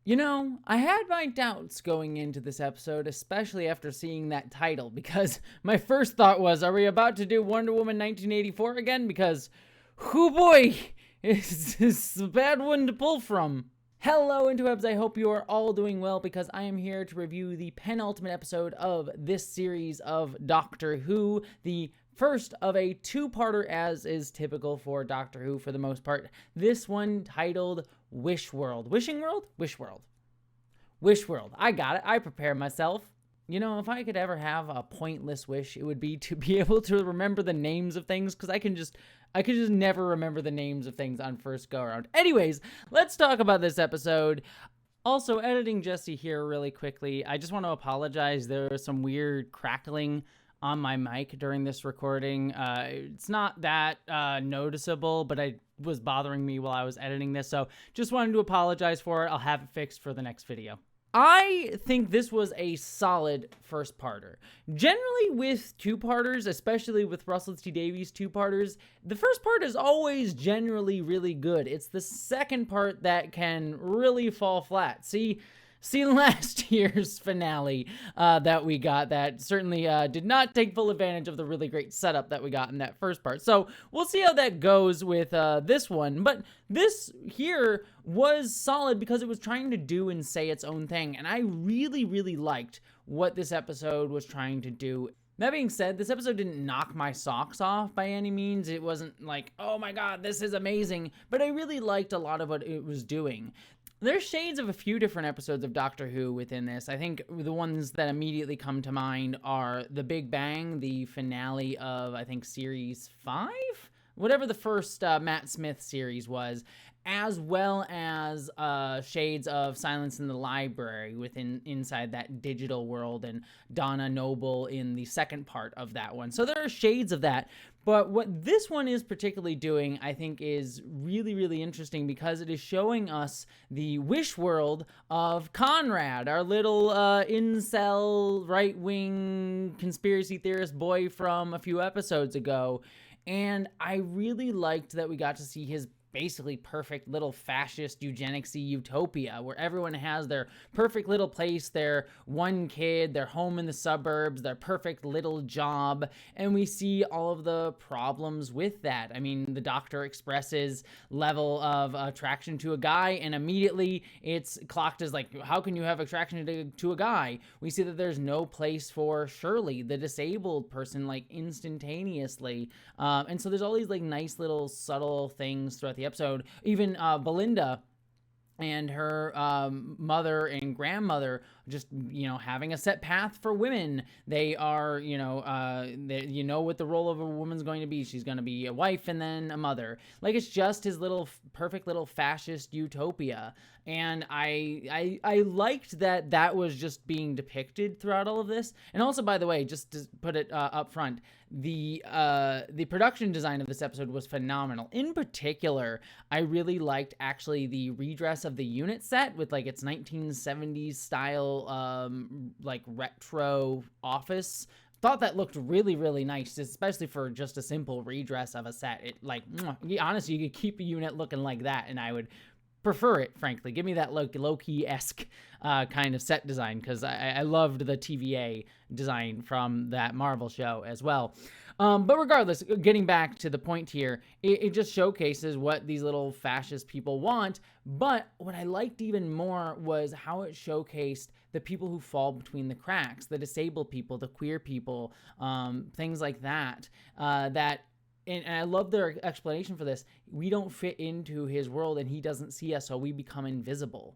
You know, I had my doubts going into this episode, especially after seeing that title, because my first thought was, are we about to do Wonder Woman 1984 again? Because, whoo boy, it's a bad one to pull from. Hello, interwebs. I hope you are all doing well, because I am here to review the penultimate episode of this series of Doctor Who, the first of a two-parter, as is typical for Doctor Who for the most part. This one titled Wish World. Wishing World? Wish World. Wish World. I got it. I prepared myself. You know, if I could ever have a pointless wish, it would be to be able to remember the names of things, because I could just never remember the names of things on first go around. Anyways, let's talk about this episode. Also, editing Jessie here really quickly. I just want to apologize. There was some weird crackling on my mic during this recording. It's not that noticeable, but it was bothering me while I was editing this, so just wanted to apologize for it. I'll have it fixed for the next video. I think this was a solid first parter. Generally with two-parters, especially with Russell T Davies two-parters, the first part is always generally really good. It's the second part that can really fall flat. See last year's finale that we got that certainly did not take full advantage of the really great setup that we got in that first part. So we'll see how that goes with this one. But this here was solid because it was trying to do and say its own thing. And I really, really liked what this episode was trying to do. That being said, this episode didn't knock my socks off by any means. It wasn't like, oh my god, this is amazing. But I really liked a lot of what it was doing. There's shades of a few different episodes of Doctor Who within this. I think the ones that immediately come to mind are The Big Bang, the finale of, I think, Series 5? Whatever the first Matt Smith series was, as well as shades of Silence in the Library inside that digital world, and Donna Noble in the second part of that one. So there are shades of that. But what this one is particularly doing, I think, is really, really interesting, because it is showing us the wish world of Conrad, our little incel, right-wing conspiracy theorist boy from a few episodes ago. And I really liked that we got to see his basically perfect little fascist eugenicsy utopia where everyone has their perfect little place, their one kid, their home in the suburbs, their perfect little job, and we see all of the problems with that. I mean, the Doctor expresses level of attraction to a guy, and immediately it's clocked as like, how can you have attraction to a guy? We see that there's no place for Shirley, the disabled person, like instantaneously, and so there's all these like nice little subtle things throughout the episode. Even Belinda and her mother and grandmother just, you know, having a set path for women. They are, you know what the role of a woman's going to be. She's going to be a wife and then a mother. Like, it's just his little perfect little fascist utopia. And I liked that was just being depicted throughout all of this. And also, by the way, just to put it up front, the production design of this episode was phenomenal. In particular, I really liked actually the redress of the unit set with like its 1970s style like retro office. Thought that looked really, really nice, especially for just a simple redress of a set. It like, honestly, you could keep a unit looking like that and I would prefer it, frankly. Give me that low-key-esque kind of set design, because I loved the TVA design from that Marvel show as well. But regardless, getting back to the point here, it just showcases what these little fascist people want. But what I liked even more was how it showcased the people who fall between the cracks, the disabled people, the queer people, things like that, and I love their explanation for this. We don't fit into his world and he doesn't see us, so we become invisible.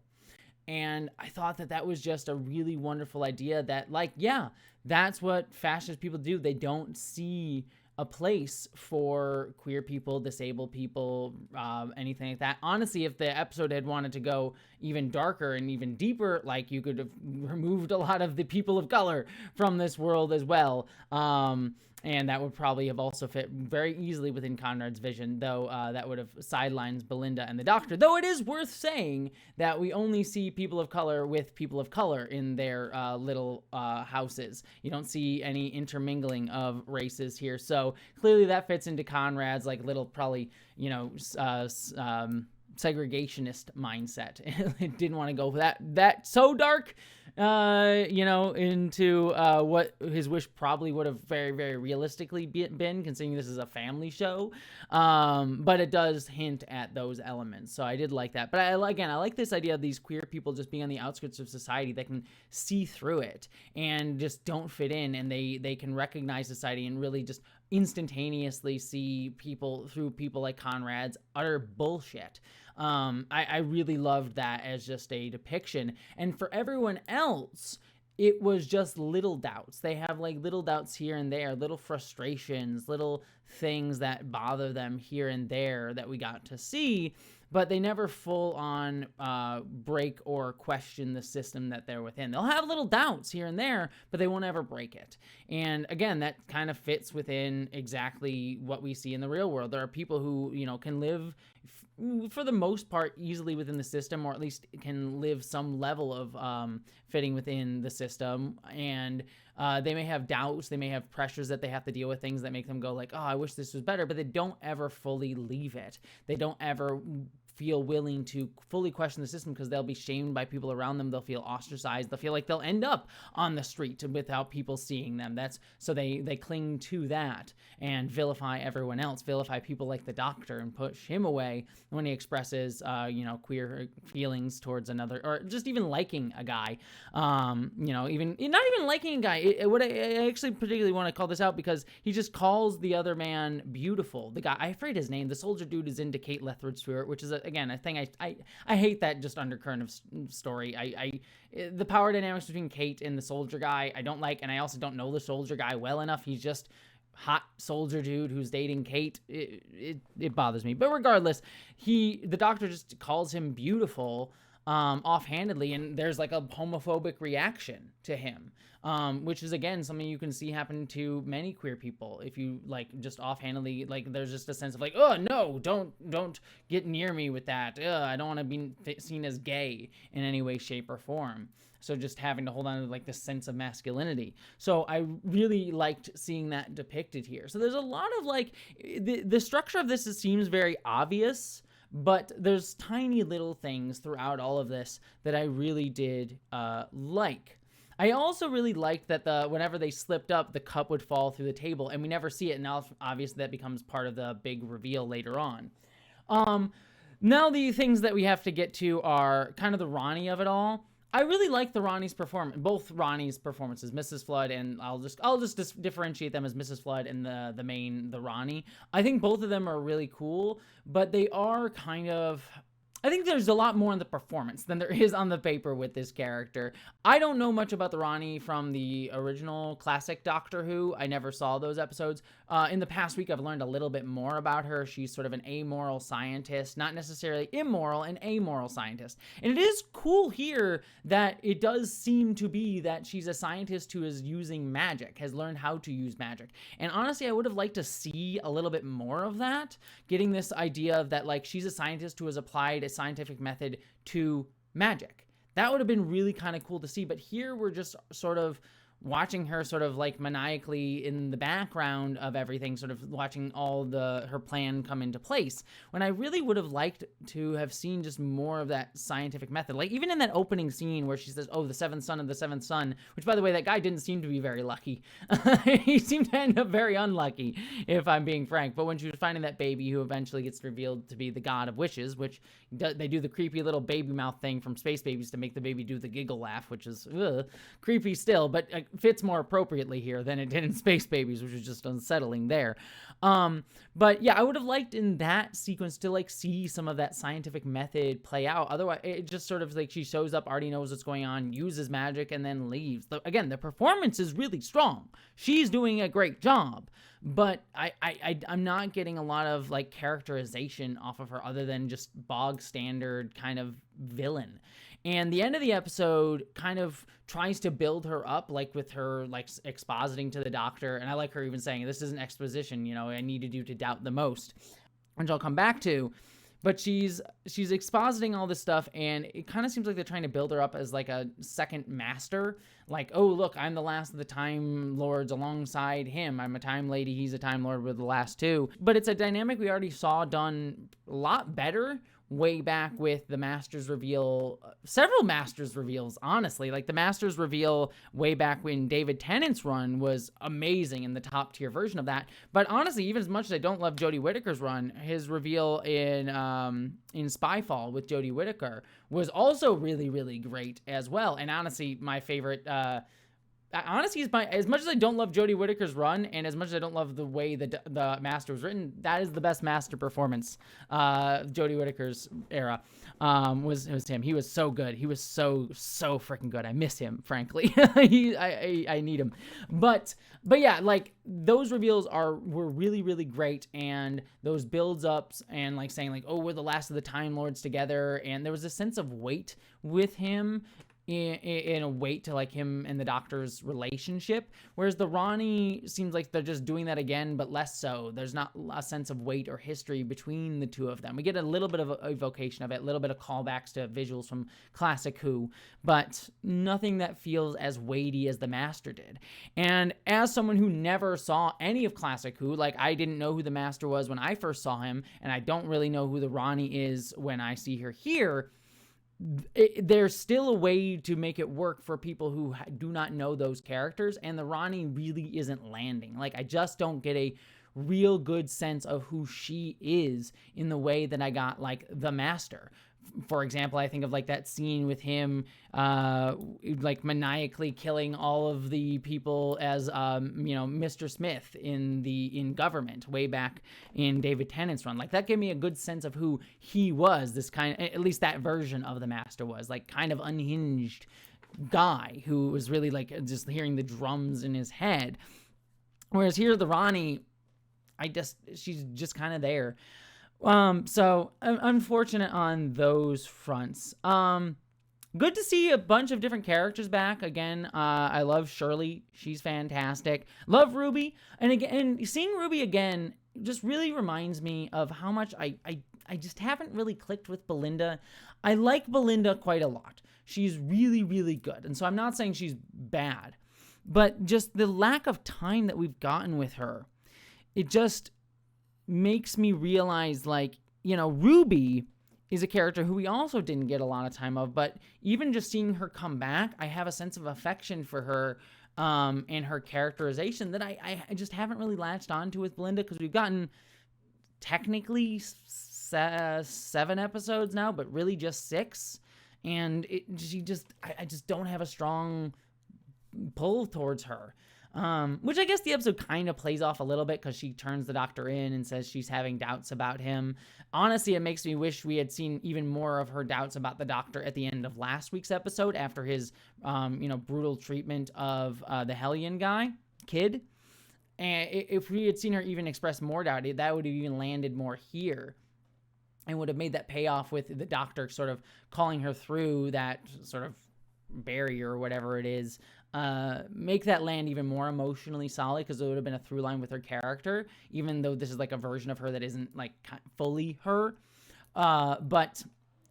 And I thought that was just a really wonderful idea that, like, yeah, that's what fascist people do. They don't see a place for queer people, disabled people, anything like that. Honestly, if the episode had wanted to go even darker and even deeper, like, you could have removed a lot of the people of color from this world as well. And that would probably have also fit very easily within Conrad's vision, though that would have sidelined Belinda and the Doctor. Though it is worth saying that we only see people of color with people of color in their little houses. You don't see any intermingling of races here. So clearly that fits into Conrad's like little probably, segregationist mindset. It didn't want to go for that so dark, into what his wish probably would have very, very realistically been, considering this is a family show. But it does hint at those elements. So I did like that. But I like this idea of these queer people just being on the outskirts of society that can see through it and just don't fit in, and they can recognize society and really just instantaneously see people through people like Conrad's utter bullshit. I really loved that as just a depiction. And for everyone else, it was just little doubts. They have like little doubts here and there, little frustrations, little things that bother them here and there that we got to see, but they never full on break or question the system that they're within. They'll have little doubts here and there, but they won't ever break it. And again, that kind of fits within exactly what we see in the real world. There are people who, can live for the most part easily within the system, or at least can live some level of fitting within the system, and they may have doubts, they may have pressures that they have to deal with, things that make them go like, oh, I wish this was better, but they don't ever fully leave it. They don't ever feel willing to fully question the system because they'll be shamed by people around them. They'll feel ostracized. They'll feel like they'll end up on the street without people seeing them. So they cling to that and vilify everyone else, vilify people like the doctor, and push him away when he expresses, queer feelings towards another, or just even liking a guy. Even not even liking a guy. What I actually particularly want to call this out, because he just calls the other man beautiful. The guy, I forget his name. The soldier dude is into Kate Lethbridge Stewart, which is again, a thing I hate that just undercurrent of story. The power dynamics between Kate and the soldier guy, I don't like, and I also don't know the soldier guy well enough. He's just hot soldier dude who's dating Kate. It bothers me. But regardless, the doctor just calls him beautiful offhandedly, and there's like a homophobic reaction to him, which is again something you can see happen to many queer people. If you like just offhandedly, like there's just a sense of like, oh no, don't get near me with that. I don't want to be seen as gay in any way, shape, or form. So just having to hold on to like this sense of masculinity. So I really liked seeing that depicted here. So there's a lot of like the structure of this seems very obvious, but there's tiny little things throughout all of this that I really did like. I also really liked that whenever they slipped up, the cup would fall through the table, and we never see it. Now, obviously, that becomes part of the big reveal later on. Now the things that we have to get to are kind of the Ronnie of it all. I really like Ronnie's performance, both Ronnie's performances, Mrs. Flood, and I'll just differentiate them as Mrs. Flood and the Ronnie. I think both of them are really cool, but they are kind of, I think there's a lot more in the performance than there is on the paper with this character. I don't know much about the Ronnie from the original classic Doctor Who. I never saw those episodes. In the past week, I've learned a little bit more about her. She's sort of an amoral scientist, not necessarily immoral, an amoral scientist. And it is cool here that it does seem to be that she's a scientist who is using magic, has learned how to use magic. And honestly, I would have liked to see a little bit more of that, getting this idea of that, like, she's a scientist who has applied a scientific method to magic. That would have been really kind of cool to see, but here we're just sort of watching her sort of like maniacally in the background of everything, sort of watching all her plan come into place, when I really would have liked to have seen just more of that scientific method. Like even in that opening scene where she says, oh, the seventh son of the seventh son, which by the way, that guy didn't seem to be very lucky. He seemed to end up very unlucky, if I'm being frank. But when she was finding that baby who eventually gets revealed to be the god of wishes, which they do the creepy little baby mouth thing from Space Babies to make the baby do the giggle laugh, which is creepy still, but fits more appropriately here than it did in Space Babies, which is just unsettling there. But yeah, I would have liked in that sequence to like see some of that scientific method play out. Otherwise, it just sort of like she shows up, already knows what's going on, uses magic, and then leaves. Again, the performance is really strong. She's doing a great job, but I'm not getting a lot of like characterization off of her other than just bog standard kind of villain. And the end of the episode kind of tries to build her up, like with her like expositing to the doctor. And I like her even saying, this isn't exposition, I needed you to doubt the most, which I'll come back to. But she's expositing all this stuff, and it kind of seems like they're trying to build her up as like a second master. Like, oh, look, I'm the last of the Time Lords alongside him. I'm a Time Lady. He's a Time Lord with the last two. But it's a dynamic we already saw done a lot better way back with the Masters reveal, several Masters reveals, honestly. Like the Masters reveal way back when David Tennant's run was amazing in the top tier version of that. But honestly, even as much as I don't love Jodie Whittaker's run, his reveal in Spyfall with Jodie Whittaker was also really, really great as well. And honestly, my favorite, honestly, as much as I don't love Jodie Whittaker's run, and as much as I don't love the way the Master was written, that is the best Master performance. Jodie Whittaker's era was him. He was so good. He was so freaking good. I miss him, frankly. I need him. But yeah, like those reveals were really, really great, and those builds ups and like saying like, oh, we're the last of the Time Lords together, and there was a sense of weight with him. In a weight to like him and the Doctor's relationship, whereas the Ronnie seems like they're just doing that again, but less so. There's not a sense of weight or history between the two of them. We get a little bit of a evocation of it, a little bit of callbacks to visuals from classic Who, but nothing that feels as weighty as the Master did. And as someone who never saw any of classic Who, like I didn't know who the Master was when I first saw him, and I don't really know who the Ronnie is when I see her here. There's still a way to make it work for people who do not know those characters, and the Ronnie really isn't landing. Like, I just don't get a real good sense of who she is in the way that I got, like, the Master. For example, I think of like that scene with him, like maniacally killing all of the people as, Mr. Smith in Government way back in David Tennant's run. Like that gave me a good sense of who he was. This kind, at least that version of the Master was like kind of unhinged guy who was really like just hearing the drums in his head. Whereas here, the Ronnie, she's just kind of there. So unfortunate on those fronts. Good to see a bunch of different characters back again. I love Shirley. She's fantastic. Love Ruby. And again, seeing Ruby again just really reminds me of how much I just haven't really clicked with Belinda. I like Belinda quite a lot. She's really, really good. And so I'm not saying she's bad, but just the lack of time that we've gotten with her, it just makes me realize, like, Ruby is a character who we also didn't get a lot of time of, but even just seeing her come back, I have a sense of affection for her and her characterization that I just haven't really latched onto with Belinda, because we've gotten technically 7 episodes now, but really just 6, and I just don't have a strong pull towards her. Which I guess the episode kind of plays off a little bit because she turns the Doctor in and says she's having doubts about him. Honestly, it makes me wish we had seen even more of her doubts about the Doctor at the end of last week's episode after his, brutal treatment of the Hellion kid. And if we had seen her even express more doubt, that would have even landed more here and would have made that payoff with the Doctor sort of calling her through that sort of barrier or whatever it is. Make that land even more emotionally solid, because it would have been a through line with her character, even though this is like a version of her that isn't like fully her. But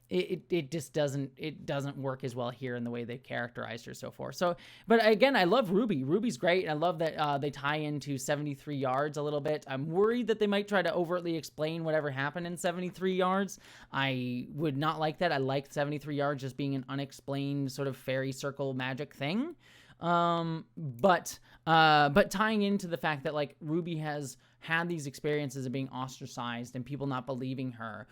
it just doesn't work as well here in the way they characterized her so far. So, but again, I love Ruby. Ruby's great. I love that they tie into 73 yards a little bit. I'm worried that they might try to overtly explain whatever happened in 73 yards. I would not like that. I like 73 yards just being an unexplained sort of fairy circle magic thing. But tying into the fact that like Ruby has had these experiences of being ostracized and people not believing her,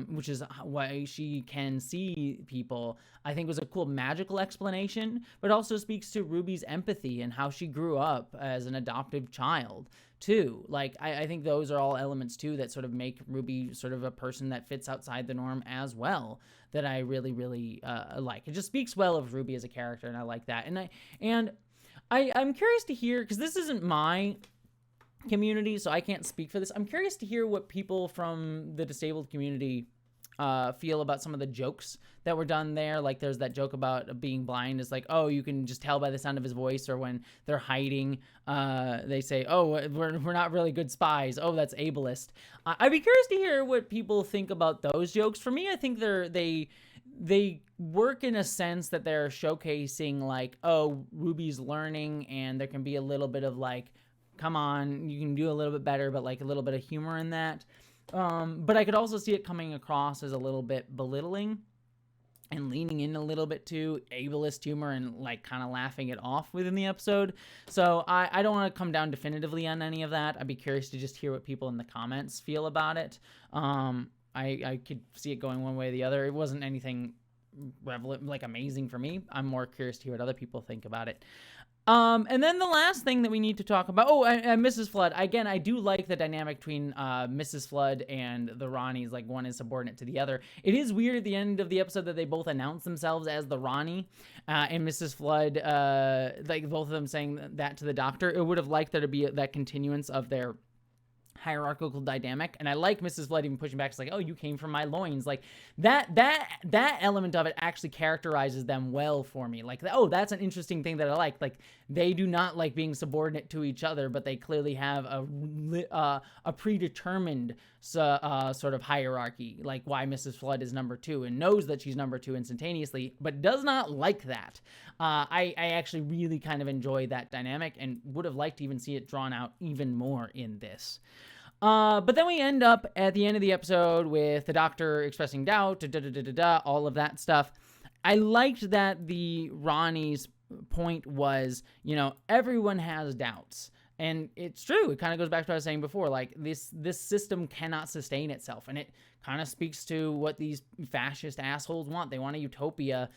which is why she can see people, I think was a cool magical explanation, but also speaks to Ruby's empathy and how she grew up as an adoptive child too. Like, I think those are all elements too that sort of make Ruby sort of a person that fits outside the norm as well, that I really, really like. It just speaks well of Ruby as a character, and I like that. And I'm curious to hear, because this isn't my community, so I can't speak for this. I'm curious to hear what people from the disabled community feel about some of the jokes that were done there. Like there's that joke about being blind is like, oh, you can just tell by the sound of his voice, or when they're hiding, they say, oh, we're not really good spies. Oh, that's ableist. I'd be curious to hear what people think about those jokes. For me, I think they work in a sense that they're showcasing like, oh, Ruby's learning, and there can be a little bit of like, come on, you can do a little bit better, but like a little bit of humor in that. But I could also see it coming across as a little bit belittling and leaning in a little bit to ableist humor and like kind of laughing it off within the episode. So I don't want to come down definitively on any of that. I'd be curious to just hear what people in the comments feel about it. I could see it going one way or the other. It wasn't anything like amazing for me. I'm more curious to hear what other people think about it. And then the last thing that we need to talk about, and Mrs. Flood. Again, I do like the dynamic between Mrs. Flood and the Ronnies, like one is subordinate to the other. It is weird at the end of the episode that they both announce themselves as the Ronnie, and Mrs. Flood, like both of them saying that to the doctor. It would have liked there to be that continuance of their hierarchical dynamic, and I like Mrs. Flood even pushing back. It's like, oh, you came from my loins. Like that element of it actually characterizes them well for me. Like, oh, that's an interesting thing that I like. Like they do not like being subordinate to each other, but they clearly have a predetermined sort of hierarchy. Like why Mrs. Flood is number 2 and knows that she's number 2 instantaneously, but does not like that. I actually really kind of enjoy that dynamic and would have liked to even see it drawn out even more in this. But then we end up at the end of the episode with the doctor expressing doubt, all of that stuff. I liked that the Ronnie's point was, everyone has doubts. And it's true. It kind of goes back to what I was saying before. Like this system cannot sustain itself, and it kind of speaks to what these fascist assholes want. They want a utopia,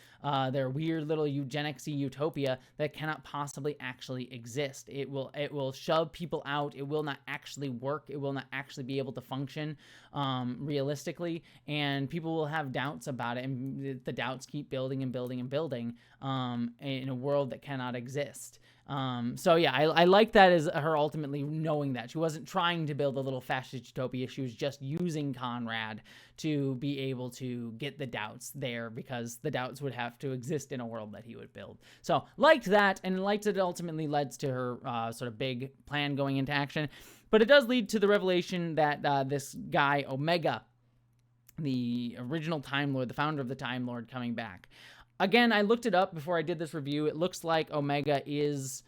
their weird little eugenicsy utopia that cannot possibly actually exist. It will shove people out. It will not actually work. It will not actually be able to function realistically, and people will have doubts about it. And the doubts keep building and building and building in a world that cannot exist. So yeah, I like that as her ultimately knowing that she wasn't trying to build a little fascist utopia. She was just using Conrad to be able to get the doubts there, because the doubts would have to exist in a world that he would build. So liked that, and liked that it ultimately led to her sort of big plan going into action. But it does lead to the revelation that this guy Omega, the original Time Lord, the founder of the Time Lord, coming back. Again, I looked it up before I did this review. It looks like Omega is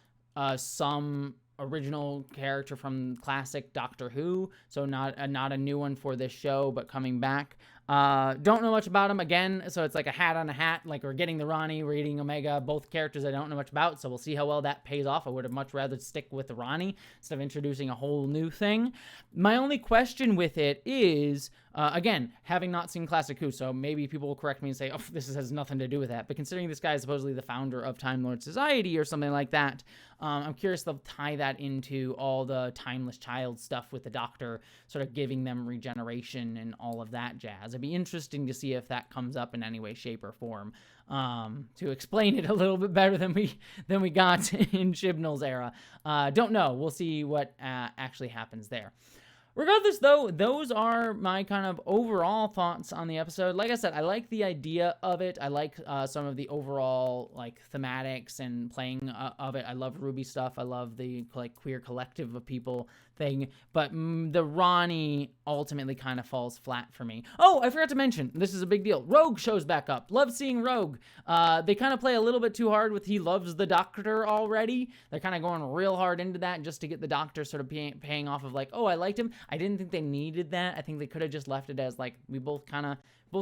some original character from classic Doctor Who, so not a new one for this show, but coming back. Don't know much about him, again, so it's like a hat on a hat. Like, we're getting the Ronnie, we're getting Omega, both characters I don't know much about, so we'll see how well that pays off. I would have much rather stick with the Ronnie instead of introducing a whole new thing. My only question with it is, again, having not seen Classic Who, so maybe people will correct me and say, oh, this has nothing to do with that, but considering this guy is supposedly the founder of Time Lord Society or something like that, I'm curious they'll tie that into all the timeless child stuff with the Doctor, sort of giving them regeneration and all of that jazz. It'd be interesting to see if that comes up in any way, shape, or form, to explain it a little bit better than we got in Chibnall's era. Don't know. We'll see what actually happens there. Regardless, though, those are my kind of overall thoughts on the episode. Like I said, I like the idea of it. I like some of the overall like thematics and playing of it. I love Ruby stuff. I love the like queer collective of people thing. But the Ronnie ultimately kind of falls flat for me. Oh, I forgot to mention, this is a big deal. Rogue shows back up. Love seeing Rogue. They kind of play a little bit too hard with he loves the Doctor already. They're kind of going real hard into that just to get the Doctor sort of paying off of like, oh, I liked him. I didn't think they needed that. I think they could have just left it as like we both kind of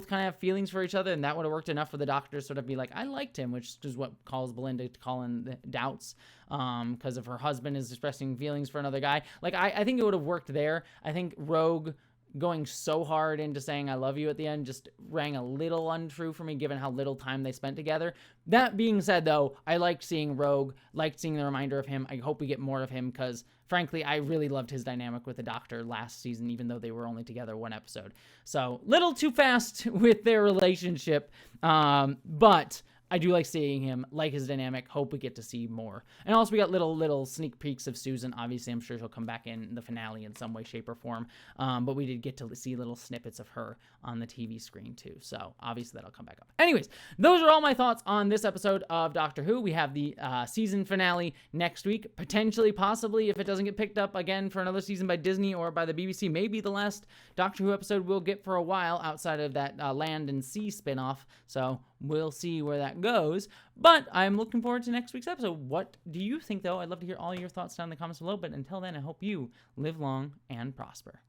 have feelings for each other, and that would have worked enough for the Doctor to sort of be like, I liked him, which is what calls Belinda to call in the doubts, because if her husband is expressing feelings for another guy. Like I think it would have worked there. I think Rogue going so hard into saying I love you at the end just rang a little untrue for me, given how little time they spent together. That being said, though, I liked seeing Rogue, liked seeing the reminder of him. I hope we get more of him, because frankly, I really loved his dynamic with the Doctor last season, even though they were only together one episode. So, little too fast with their relationship, but I do like seeing him, like his dynamic, hope we get to see more. And also we got little sneak peeks of Susan. Obviously, I'm sure she'll come back in the finale in some way, shape, or form. But we did get to see little snippets of her on the TV screen too. So obviously that'll come back up. Anyways, those are all my thoughts on this episode of Doctor Who. We have the season finale next week. Potentially, possibly, if it doesn't get picked up again for another season by Disney or by the BBC, maybe the last Doctor Who episode we'll get for a while outside of that Land and Sea spinoff. So we'll see where that goes, but I'm looking forward to next week's episode. What do you think, though? I'd love to hear all your thoughts down in the comments below, but until then, I hope you live long and prosper.